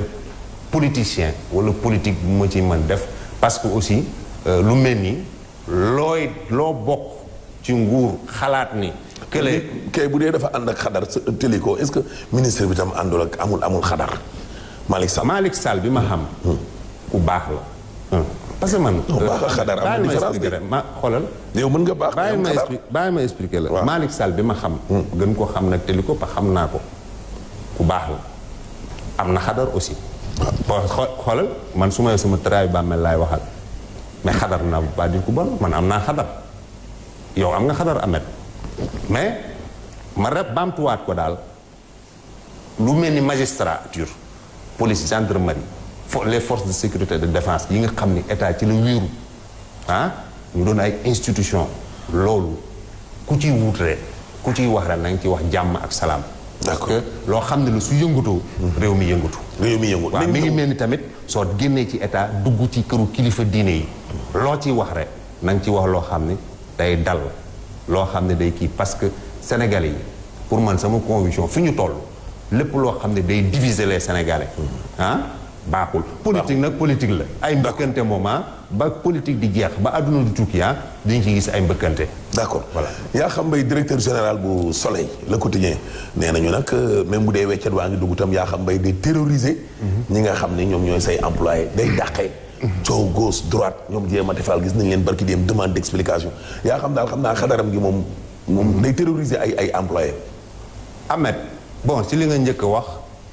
politicien wala politique bu ma ci mën def parce que aussi lu mel ni loo bokk ci nguur xalaat ni kay bu dee dafa ànd ak xadar Téliko est-ce que ministre bi tam àndul ak amul xadar Malick Sall bi ma xam ku baax la parce que man baax ak xadar am na différence de ma xoolal yow mën nga baax bàyyi ma expliquer la Malick Sall bi ma xam gën ko xam nag Téliko parce que xam naa ko ku baax la am na xadar aussi xoolal man su ma sama travail bàmmeel laay waxal mais xadar naa bu pas dire ku bon man am naa xadar yow am nga xadar amet mais ma rek baamtuwaat ko daal lu mel ni magistrature police gendarmerie les forces de sécurité de défense yi nga xam ni état ci la wéeru ñu doon ay institution loolu ku ciy wut rek ku ciy wax rek na nga ciy wax jàmm ak salaam. d'accord que loo xam ne lu su yëngatoo réew mi yëngatu. waaw mi ngi mel ni tamit soo génnee ci état dugg ci këru kilifa diine yi loo ciy wax rek na nga ci wax loo xam ne day dal loo xam ne day kii parce que sénégalais yi pour man sama conviction fi ñu toll lépp loo xam ne day diviser les sénégalais baaxul politique nag politique la ay mbëkkante moment ba politique di jeex ba àdduna du tukki dañu ci gis ay mbëkkante. d'accord voilà yaa xam mbay directeur général bu Soleil Le Quotidien nee nañu nag même bu dee weccet waa ngi dugg tam yaa xam mbay day terroriser ñi nga xam ne ñoom ñooy say employé day dàqee coow gauche droite ñoom jéem a defal gis nañ leen barki dem demande d'explication yaa xam daal xam naa xadaram gi moom day terroriser ay employé. Ahmed bon ci li nga njëkk a wax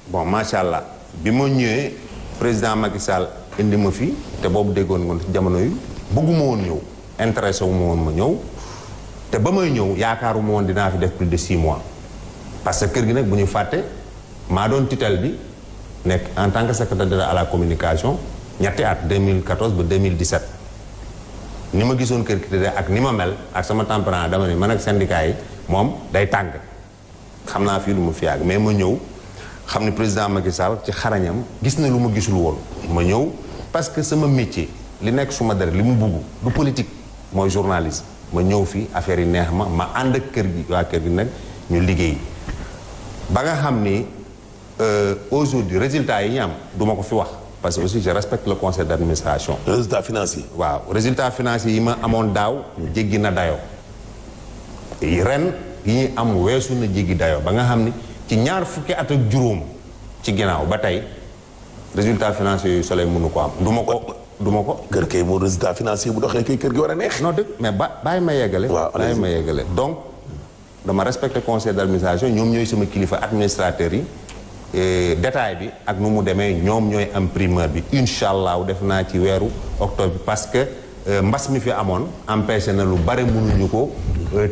bon macha allah bi ma ñëwee président Macky Sall indi ma fi te boobu déggoon nga ci jamono yi bëgguma woon ñëw intéressé wu ma woon ma ñëw te ba may ñëw yaakaaruma woon dinaa fi def plus de 6 mois parce que kër gi nag bu ñu fàtte maa doon tutelle bi nekk en tant que secrétaire d'État à la communication ñetti at 2014 ba 2017 ni ma gisoon kër gi ak ni ma mel ak sama tempérament dama ne man ak syndicat yi moom day tàng xam naa fii lu ma fi yàgg mais ma ñëw xam ne président Macky Sall ci xarañam gis na lu ma gisul woon ma ñëw parce que sama métier li nekk suma dara li mu bugg du politique mooy journaliste ma ñëw fii affaire yi neex ma ànd ak kër gi waa kër gi nag ñu liggéey ba nga xam ni aujourd'hui résultat yi ñu am du ma ko fi wax parce que aussi je respecte le conseil d'administration. résultat financier. waaw résultat financier yi ma amoon daaw jéggi na dayoo ren yi ñu am weesu na jéggi dayoo ba nga xam ni ci ñaar fukki at ak juróom ci ginnaaw ba tey résultat financier yooyu Soleil mënu ko am du ma ko kër kay moo résultat financier bu doxee kay kër gi war a neex. non dëgg mais bàyyi ma yeggale. waaw bàyyi ma yeggale donc dama respecté conseil d'administration ñoom ñooy sama kilifa administrateurs yi détail bi ak nu mu demee ñoom ñooy am primeur bi incha allah def naa ci weeru octobre bi parce que mbas mi fi amoon empêché na lu bare mënuñu ko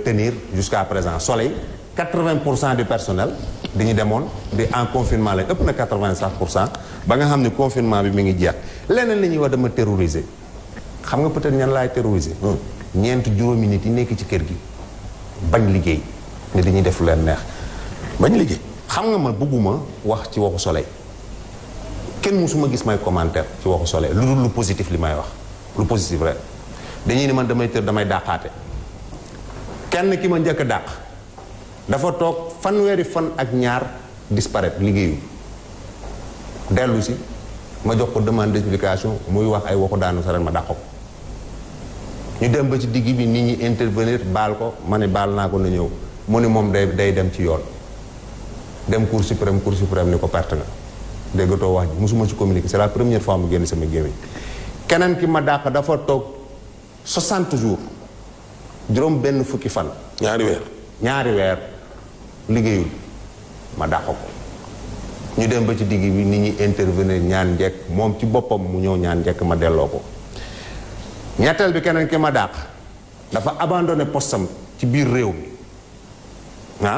tenir jusqu'à présent Soleil 80% du personnel dañu demoon di en confinement lañ ëpp na 85% ba nga xam ne confinement bi mi ngi jeex leneen la ñuy wax dama terroriser xam nga peut-être ñan laay terroriser. ñeenti juróomi nit yi nekk ci kër gi bañ liggéey ne dañuy def lu leen neex. bañ liggéey. xam nga ma bëgguma wax ci waxu Soleil kenn mësuma gis may commentaire ci waxu Soleil lu dul lu positif li may wax lu positif rek dañuy ne man damay dàqaate kenn ki ma njëkk a dàq. dafa toog fanweeri fan ak ñaar disparaître liggéeyu dellu si ma jox ko demande d'explication muy wax ay waxu daanu sa ren ma dàq ko ñu dem ba ci digg bi nit ñi intervenir baal ko ma ne baal naa ko na ñëw mu ne moom day dem ci yoon dem cour suprême ni ko perte nga déggatoo wax ji mosuma ci communiquer c'est la première fois mu génn sama gémmiñ keneen ki ma dàq dafa toog 60 jours juróom benn fukki fan ñaari weer liggéeyul ma dàq ko ñu dem ba ci digg bi nit ñi intervenir ñaan njekk moom ci boppam mu ñëw ñaan njekk ma delloo ko ñetteel bi keneen ki ma dàq dafa abandonné postam ci biir réew mi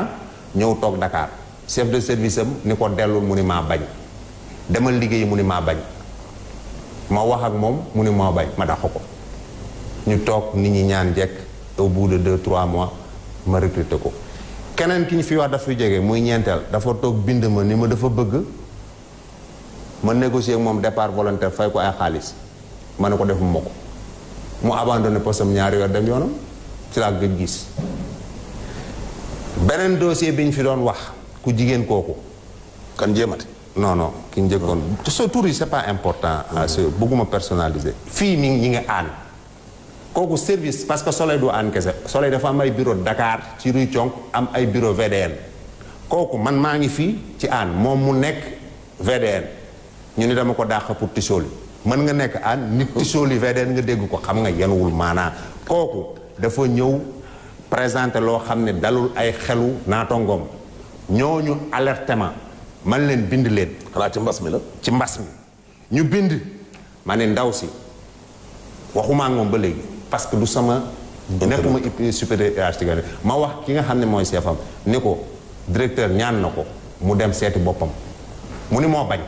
ñëw toog Dakar chef de service am ni ko dellul mu ni maa bañ demal liggéey mu ni maa bañ ma wax ak moom mu ni maa bañ ma dàq ko ñu toog nit ñi ñaan njekk au bout de 2-3 mois ma recruté ko keneen ki ñu fi wax dafa jege muy ñeenteel dafa toog bind ma ni ma dafa bëgg ma négocier ak moom départ volontaire fay ko ay xaalis ma ne ko defuma ko mu abandonné postam ñaari weer dem yoonam ci laa gëj gis beneen dossier bi ñu fi doon wax ku jigéen kooku kan jéemati non ki njëkkoon sa tur yi c'est pas important bëgguma personnaliser fii ñi nga aan kooku service parce que Soleil du aan kese Soleil dafa am ay bureau Dakar ci Rue Thionk am ay bureau VDN kooku man maa ngi fii ci aan moom mu nekk VDN ñu ni dama ko dàq pour Tissoli mën nga nekk aan nit Tissoli VDN nga dégg ko xam nga yenuwul maanaa kooku dafa ñëw présenté loo xam ne dalul ay xelu naatongoom ñooñu alertement man leen bind leen xanaa ci mbas mi la ci mbas mi ñu bind ma ne ndaw si waxuma ak moom ba léegi parce que du sama nekkuma supérieur hiérarchique ma wax ki nga xam ne mooy chefam ni ko directeur ñaan na ko mu dem seeti boppam mu ni moo bañ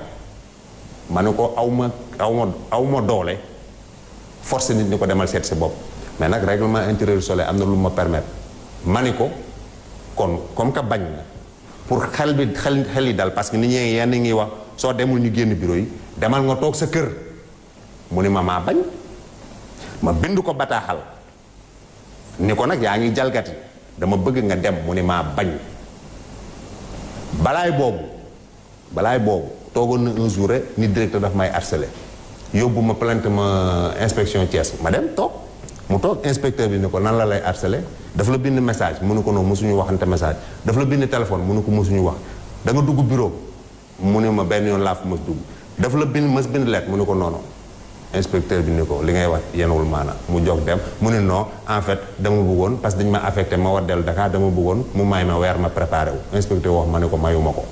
ma ne ko aw ma doole force nit ni ko demal seeti si bopp mais nag règlement intérieur Soleil am na lu ma permettre ma ni ko kon comme que bañ na pour xel yi dal parce que nit ñi yenn ngi wax soo demul ñu génn bureau yi demal nga toog sa kër mu ni ma maa bañ ma bind ko bataaxal ni ko nag yaa ngi jalgati dama bëgg nga dem mu ni maa bañ balaay boobu toogoon na un jour rek ni directeur daf may harcelé yóbbu ma plainte ma inspection Thiès ma dem toog mu toog inspecteur bi ni ko nan la lay harcelé daf la bind message mu ne ko noonu mosuñu waxante message daf la bind téléphone mu ne ko mosuñu wax da nga dugg bureau mu ne ma benn yoon laa fa mos dugg daf la bind lettre mu ne ko noonu inspecteur bi ni ko li ngay wax yenwul maanaam mu jóg dem mu ne non en fait dama bëggoon parce que dañu ma affecté ma war dellu Dakar dama bëggoon mu may ma weer ma préparé wu inspecteur wax ma ne ko mayuma ko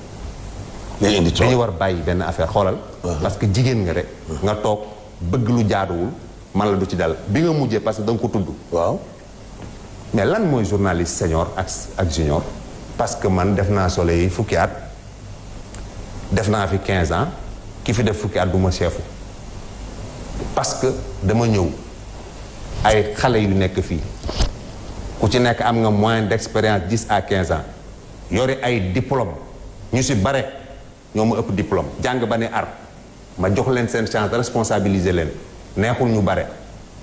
dañu war bàyyi benn affaire xoolal parce que jigéen nga rek nga toog bëgg lu jaaduwul man la du ci dal bi nga mujjee parce que da nga ko tudd waaw mais lan mooy journaliste senior ak junior parce que man def naa Soleil yi fukki at def naa fi 15 ans ki fi def fukki at du ma chefu parce que dama ñëw ay xale yu nekk fii ku ci nekk am nga moyen d'expérience 10 à 15 ans yore ay diplôme ñu si bare ñoo ma ëpp diplôme jàng ba ne ar ma jox leen seen chance responsabiliser leen neexul ñu bare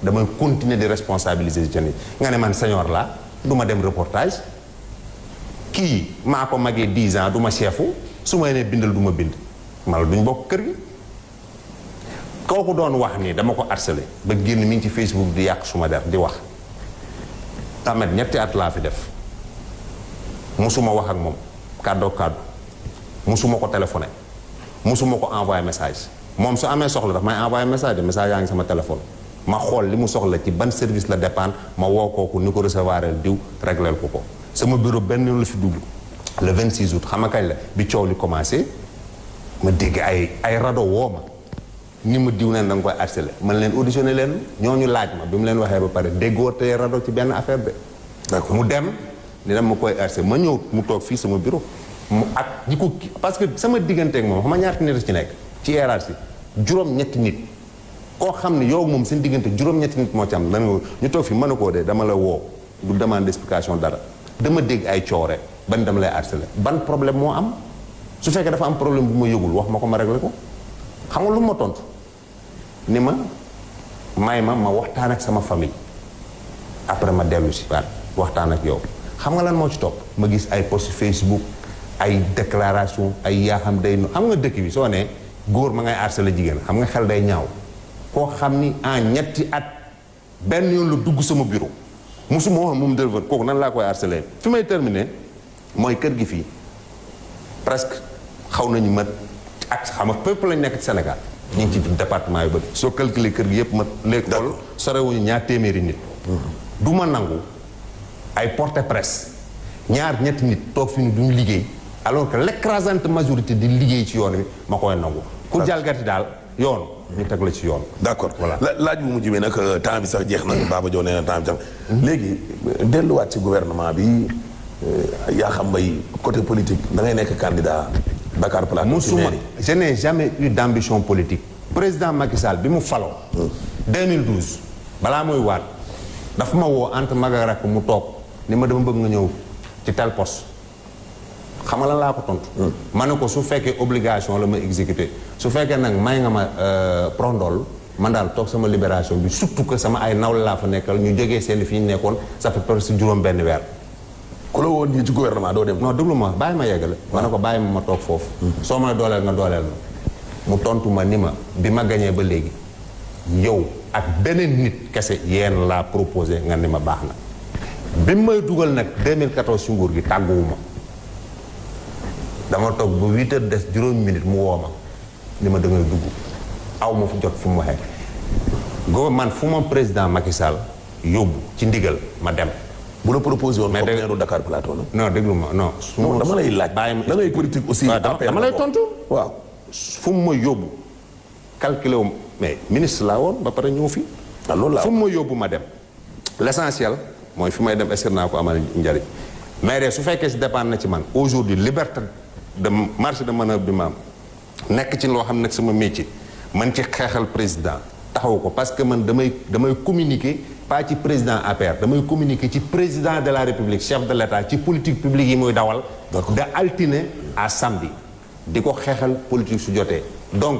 damay continuer di responsabiliser jeunes yi nga ne man senior laa du ma dem reportage kii maa ko magee 10 ans du ma chefu su ma nee bindal du ma bind mal duñ bokk kër gi kooku doon wax nii dama ko harcelé ba génn mi ngi ci Facebook di yàq suma der di wax tamet ñetti at laa fi def musuma wax ak moom kàddoo kàddu musuma ko téléphoné musuma ko envoyé message moom su amee soxla daf may envoyé message yaa ngi sama téléphone ma xool li mu soxla ci ban service la dépendre ma woo kooku ni ko recevoir diw régleel ko sama bureau benn yoon la fi dugg le 26 août xam nga kañ la bi coow li commencé ma dégg ay rado woo ma ni ma diw neen da nga koy harcelé man leen auditionné leen ñooñu laaj ma bi mu leen waxee ba pare déggoo tey rado ci benn affaire de d'accord mu dem ni dama koy harcelé ma ñëw mu toog fii sama bureau mu ak ñi ko parce que sama digganteeg moom xam nga ñaata nit ci nekk ci hiérarchie juróom-ñetti nit koo xam ne yow moom seen diggante juróom-ñetti nit moo ci am dana ñu toog fi mën a koo dee dama la woo du demande d'explication dara dama dégg ay coore ban dama lay harcelé ban problème moo am su fekkee dafa am problème bu ma yëgul wax ma ko ma réglé ko xam nga lu ma tontu ni ma may ma waxtaan ak sama famille après ma dellu si waat waxtaan ak yow xam nga lan moo ci topp ma gis ay post Facebook ay déclaration ay yaa xam day no xam nga dëkk bi soo nee góor ma ngay harcelé jigéen xam nga xel day ñaaw koo xam ni en ñetti at benn yoon la dugg sama bureau musuma wax moom téléphone kooku nan laa koy harcelé fi may terminer mooy kër gi fii presque xaw nañu ma ak xam nga fépp lañ nekk ci Sénégal ñu ngi ci département yu bëri soo calculer kër gi yëpp ma léegi xool sorewuñu ñaar téeméeri nit du ma nangu ay porte presse ñaar ñetti nit toog fi ni duñu liggéey alors que l'écrasante majorité di liggéey ci yoon bi ma koy nangu ku jalgati daal yoon ñu teg la ci yoon d'accord voilà laaj bu mujj bi nag temps bi sax jeex na Baba Diaw nee na temps bi sax léegi delluwaat ci gouvernement bi yaa xam mbay côté politique da ngay nekk candidat Dakar Plateau musuma je n'ai jamais eu d'ambition politique président Macky Sall bi mu faloo 2012 balaa muy waat dafa ma woo entre mag ak rakk mu toog ni ma dama bëgg nga ñëw ci tel poste xam nga lan laa ko tontu. ma ne ko su fekkee obligation la ma exécuter su fekkee nag may nga ma prondol man daal toog sama libération bi surtout que sama ay nawle laa fa nekkal ñu jógee seen fi ñu nekkoon ça fait presque juróom benn weer. ku la woon nii ci gouvernement doo dem. non déglu ma bàyyi ma yeggale. ma ne ko bàyyi ma toog foofu. soo may dooleel nga dooleel ma. mu tontu ma ni ma bi ma gañee ba léegi yow ak beneen nit kese yéen laa proposé nga ni ma baax na. bi may dugal nag 2014 ci nguur gi tàgguwuma dama toog ba 8 heures des juróomi minutes mu woo ma ni ma da ngay dugg aw ma fu jot fu mu waxee. man fu ma président Macky Sall yóbbu ci ndigal ma dem. bu la proposé woon. mais dégg Dakar Plateau la. non déglu ma non. su ma dama lay laaj. bàyyi ma da ngay politique aussi. dama lay tontu. waaw fu mu ma yóbbu calculé wu mais ministre laa woon ba pare ñëw fi. loolu laa fu mu ma yóbbu ma dem. l'essentiel mooy fi may dem est-ce que naa ko amal njariñ mais su fekkee si dépend na ci man aujourd'hui liberté de marge de manœuvre bi ma am nekk ci loo xam nag sama métier man ci xeexal président taxaw ko parce que man damay communiquer pas ci président APR damay communiquer ci président de la République chef de l'État ci politique publique yi muy dawal. de altine à samedi di ko xeexal politique su jotee. donc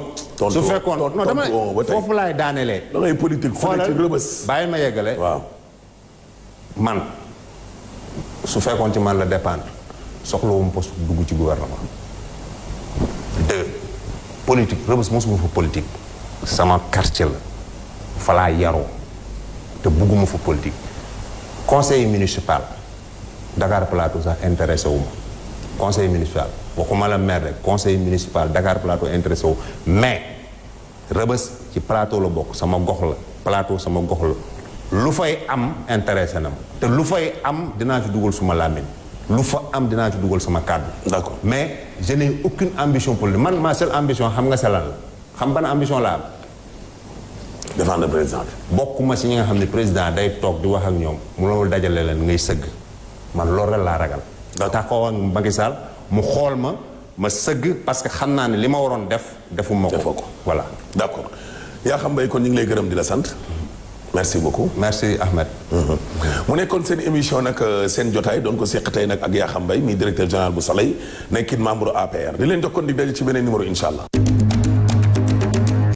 su fekkoon non damay foofu laay daanelee. da ngay politique fële ci rëbës. bàyyi ma yeggale. waaw man su fekkoon ci man la dépendre soxlawuma poste dugg ci gouvernement. deux politique rëbës mosuma fa politique. sama quartier la fa laa yaroo te bugguma fa politique. conseil municipal Dakar Plateau sax intéressé wu ma conseil municipal waxuma la maire rek conseil municipal Dakar Plateau intéressé wu mais rëbës ci plateau la bokk sama gox la plateau sama gox la. lu fay am intéressé na ma te lu fay am dinaa ci dugal suma làmmiñ lu fa am dinaa ci dugal sama kàddu. d'accord mais je n'ai aucune ambition politique man ma seule ambition xam nga sa lan la xam ban ambition la am. défendre président bi. bokkuma si ñi nga xam ne président day toog di wax ak ñoom mu loolu dajale leen ngay sëgg man loolu rek laa ragal. taxaw ak Macky Sall mu xool ma sëgg parce que xam naa ne li ma waroon defuma ko. defoo ko voilà. d'accord yaa xam mbay kon ñu ngi lay gërëm di la sant. merci beaucoup. merci Ahmed. mu nekkoon seen émission nag seen jotaay doon ko seq tey nag ak Yakham Mbaye mi directeur général bu Soleil nekkit membre APR di leen jox kon di daje ci beneen numéro incha allah.